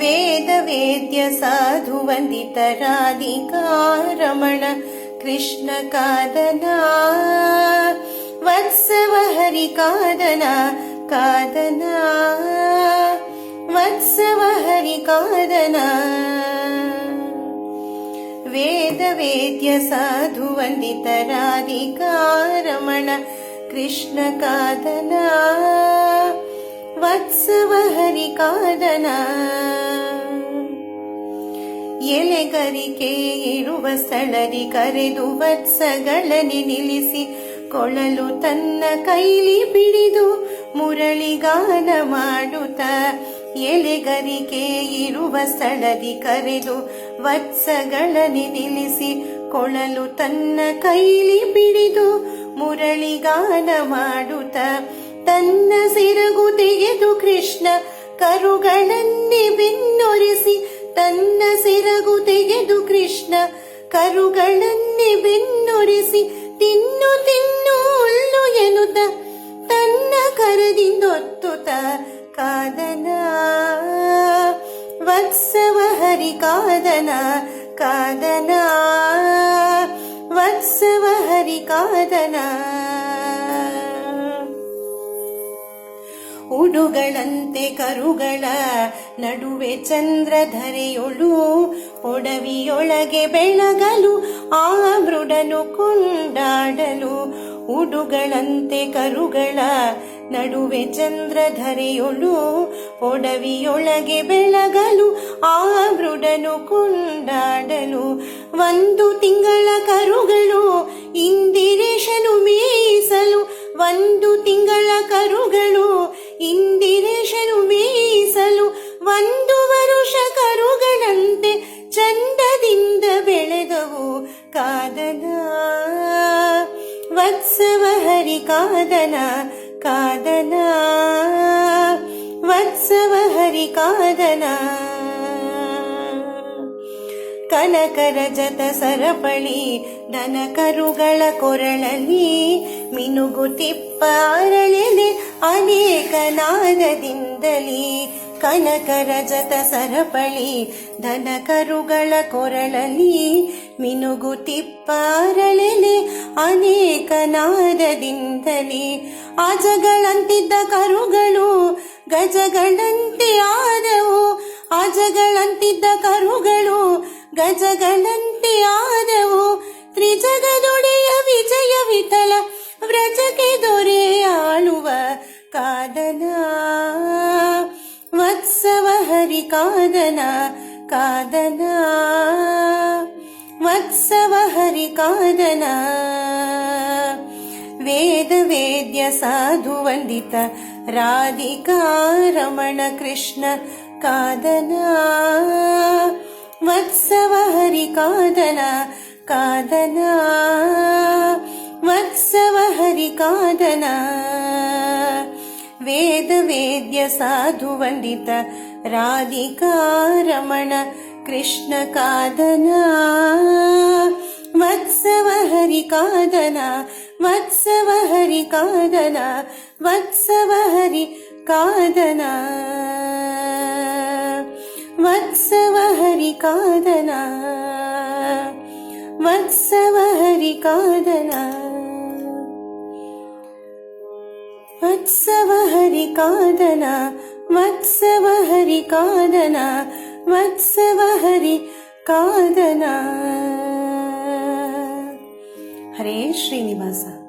ವೇದ ವೇದ್ಯ ಸಾಧು ವಂದಿತ ರಾಧಿಕಾ ರಮಣ ಕೃಷ್ಣ ಕಾದನ ವತ್ಸವ ಹರಿ ಕಾದನ ಕಾದನ ವತ್ಸವ ಹರಿ ಕಾದನ ವೇದ ವೇದ್ಯ ಸಾಧು ವಂದಿತ ರಾಧಿಕಾ ರಮಣ ಕೃಷ್ಣ ಕಾದನ ವತ್ಸವ ಹರಿ ಕಾದನ ಎಲೆಗರಿಕೆ ಇರುವ ಸ್ಥಳದಿ ಕರೆದು ವತ್ಸಗಳನೆ ನಿಲ್ಲಿಸಿ ಕೊಳಲು ತನ್ನ ಕೈಲಿ ಬಿಡಿದು ಮುರಳಿಗಾನ ಮಾಡುತ್ತ ಎಲೆಗರಿಕೆ ಇರುವ ಸ್ಥಳದಿ ಕರೆದು ವತ್ಸಗಳನೆ ನಿಲ್ಲಿಸಿ ಕೊಳಲು ತನ್ನ ಕೈಲಿ ಬಿಡಿದು ಮುರಳಿಗಾನ ಮಾಡುತ್ತ ತನ್ನ ಸಿರಗು ತೆಗೆದು ಕೃಷ್ಣ ಕರುಗಳನ್ನೇ ಬೆನ್ನೊರೆಸಿ ತನ್ನ ಸಿರಗು ತೆಗೆದು ಕೃಷ್ಣ ಕರುಗಳನ್ನೇ ಬೆನ್ನೊರೆಸಿ ತಿನ್ನು ತಿನ್ನು ಹುಲ್ಲು ಎನ್ನುತ್ತ ತನ್ನ ಕರದಿಂದೊತ್ತುತ್ತ ಕಾದನ ವತ್ಸವ ಹರಿ ಕಾದನ ಕಾದನ ವತ್ಸವ ಹರಿ ಕಾದನ ಉಡುಗಳಂತೆ ಕರುಗಳ ನಡುವೆ ಚಂದ್ರಧರೆಯೊಳು ಒಡವಿಯೊಳಗೆ ಬೆಳಗಲು ಆ ಮೃಡನು ಕೊಂಡಾಡಲು ಉಡುಗಳಂತೆ ಕರುಗಳ ನಡುವೆ ಚಂದ್ರಧರೆಯೊಳು ಒಡವಿಯೊಳಗೆ ಬೆಳಗಲು ಆ ಮೃಡನು ಕೊಂಡಾಡಲು ಒಂದು ತಿಂಗಳ ಕರುಗಳು ಇಂದಿರೇಶನು ಮೇಯಿಸಲು ಒಂದು ತಿಂಗಳ ಕರುಗಳು ಇಂದಿರೇಶನು ಮೇಯಿಸಲು ಒಂದು ವರುಷ ಕರುಗಳಂತೆ ಚಂದದಿಂದ ಬೆಳೆದವು ಕಾದನ ವತ್ಸವ ಹರಿ ಕಾದನ ಕಾದನ ವತ್ಸವ ಹರಿ ಕಾದನ ಕನಕರಜತ ಸರಪಳಿ ದನ ಕರುಗಳ ಕೊರಳಲ್ಲಿ ಮಿನುಗುತಿಪ್ಪ ಅರಳೆಲೆ ಅನೇಕ ನಾದದಿಂದಲೇ ಕನಕರಜತ ಸರಪಳಿ ದನ ಕರುಗಳ ಕೊರಳಲ್ಲಿ ಮಿನುಗುತಿಪ್ಪ ಅರಳೆಲೆ ಅನೇಕ ನಾದದಿಂದಲೇ ಅಜಗಳಂತಿದ್ದ ಕರುಗಳು ಗಜಗಳಂತೆ ಆದವು ಅಜಗಳಂತಿದ್ದ ಕರುಗಳು ಗಜಗಳಂತೆ ಆದವು ತ್ರಿಜಗದೊಡೆಯ ವಿಜಯ ವಿಠಲ ವ್ರಜಕ್ಕೆ ದೊರೆ ಆಳುವ ಕಾದನ ವತ್ಸವ ಹರಿ ಕಾದನ ಕಾದನ ವತ್ಸವ ಹರಿ ಕಾದನ ವೇದ ವೇದ್ಯ ಸಾಧು ವಂದಿತ ರಾಧಿಕಾ ರಮಣ ಕೃಷ್ಣ ಕಾದನ ವತ್ಸವ ಹರಿ ಕಾದನ ಕಾದನ ವತ್ಸವ ಹರಿ ಕಾದನ ವೇದ ವೇದ್ಯ ಸಾಧು ವಂದಿತ ರಾಧಿಕಾ ರಮಣ ಕೃಷ್ಣ ಕಾದನ ವತ್ಸವ ಹರಿ ಕಾದನ ವತ್ಸವ ಹರಿ ಕಾದನ ವತ್ಸವ ಹರಿ ಕಾದನ ವತ್ಸವ ಹರಿ ಕಾದನ ವತ್ಸವ ಹರಿ ಕಾದನ ವತ್ಸವ ಹರಿ ಕಾದನ ವತ್ಸವ ಹರಿ ಕಾದನ ವತ್ಸವ ಹರಿ ಕಾದನ ಹರೇ ಶ್ರೀನಿವಾಸ.